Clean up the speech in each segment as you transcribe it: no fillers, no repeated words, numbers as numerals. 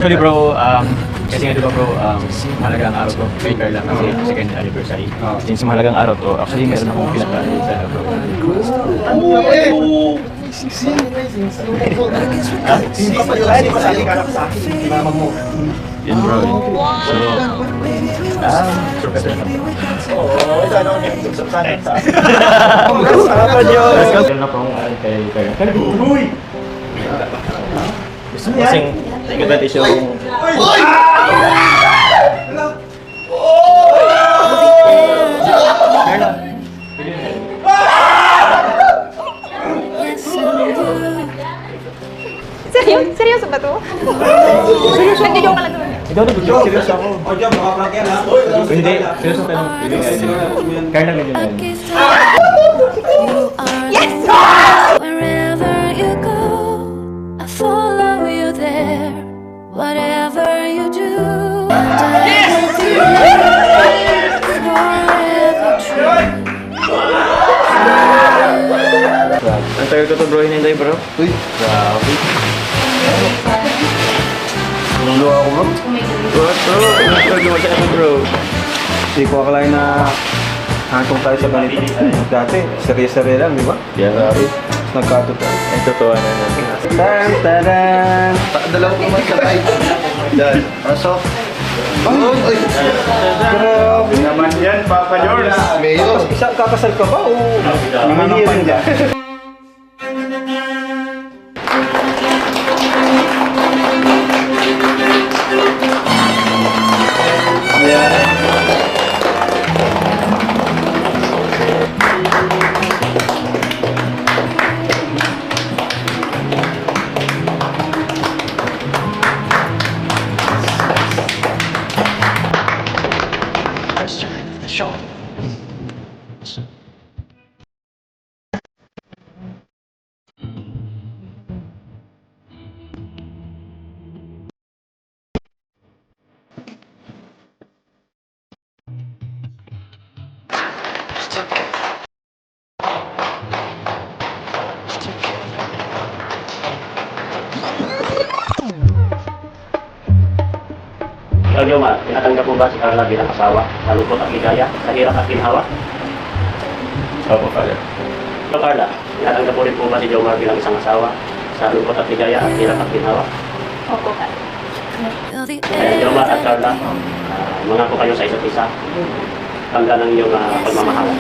Actually bro, kasi nga diba bro, mahalagang araw to, kay Carla kasi second anniversary. Since mahalagang araw to, actually meron akong pinagkaan sa bro. Ay, di ba sabi ka sa akin? Mama mo. Yun bro. So, surprise na bro. Oo, ito ano yung subsanan sa akin. Sarapan yun! Meron akong kay Carla. Uy! Gusto ko kasing advantage yung... Seryoso ba to? Nagjo-joke ka lang naman. Hindi ako nag-joke, seryoso ako. O dyan, mga prank yan ha? Hindi, seryoso tanong. Carla ganyan yan. Yes! Wherever you go, I follow you there. Whatever you do, Ang tagal ko to bro, hinintay bro. Uy! Grabe. Nuluwa ako bro. What bro? Ang tagal ko siya bro. Hindi ko akalain na hantong tayo sa ganito. Dati, sari-sari lang, di ba? Yeah, grabe. Tapos nagkatotoo. Ang totoo na natin. Tan, tadan! Dalawa ko man kamay. Dan. Aso. Uy! Grabe. Naman yan, Papa George. Mayor. Isa, kakasal ka ba o nangihirin ka? Ikaw, Jomar, tinatanggap mo ba si Carla bilang asawa sa lungkot at ligaya, sa hirap at ginhawa? Opo, Father. Ikaw, Carla, tinatanggap mo rin po ba si Jomar bilang isang asawa sa lungkot at ligaya at hirap at ginhawa? Opo ka. Kaya Jomar at Carla, mangako kayo sa isa't isa. Tanda ng iyong pagmamahal.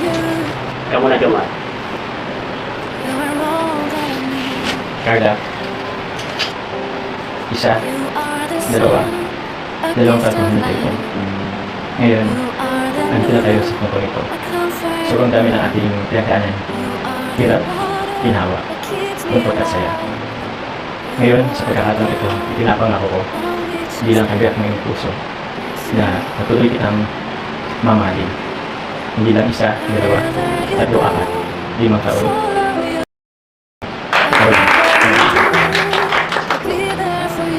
Ikaw muna, Jomar. Carla. Isa. Dalawa. Dalawang tatlong minute ito. Ngayon, andito na tayo sa punto ito. Sobrang dami ng ating pinagdaanan. Hirap, ginawa, lungkot at saya. Ngayon, sa pagkakataon ito, ipinapangako ko bilang kabiyak ng iyong puso na patuloy kitang mamahalin. Hindi lang isa, dalawa, tatlo, apat, 5 taon.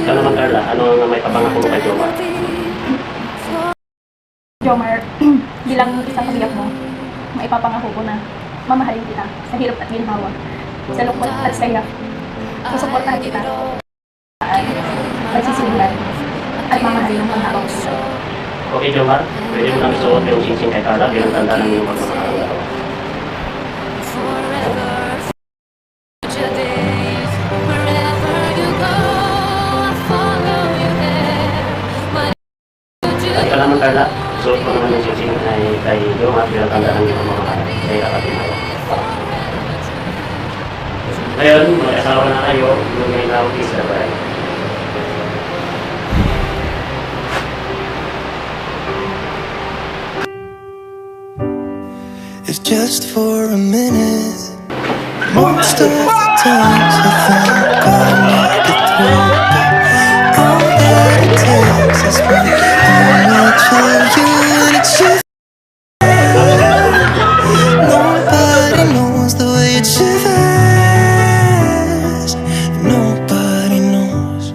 Ikaw naman, Carla, ano ang may papangako mo kay Jomar? Jomar, bilang isang kabiyak mo, maipapangako ko na mamahalin kita sa hirap at ginhawa, sa lungkot at saya. Susuportahan kita, pagsisimulan, at mamahalin ng mga habang gusto. Okay, Jomar, pwede mo nang isuot yung singsing kay Carla bilang tanda ng iyong pagmamahal. Ikaw naman, Carla, suot ko naman yung singsing kay Jomar bilang tanda ng iyong pagmamahal sa hirap at ginhawa. Ngayon, mag-asawa na kayo, yung may nawag isa ba? If just for a minute, most of the times I think I'll make it through, but all that it takes is one image of you, and it's you. Nobody knows the way it shivers. Nobody knows.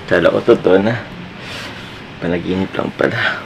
Kala ko totoo na. Panaginip lang pala.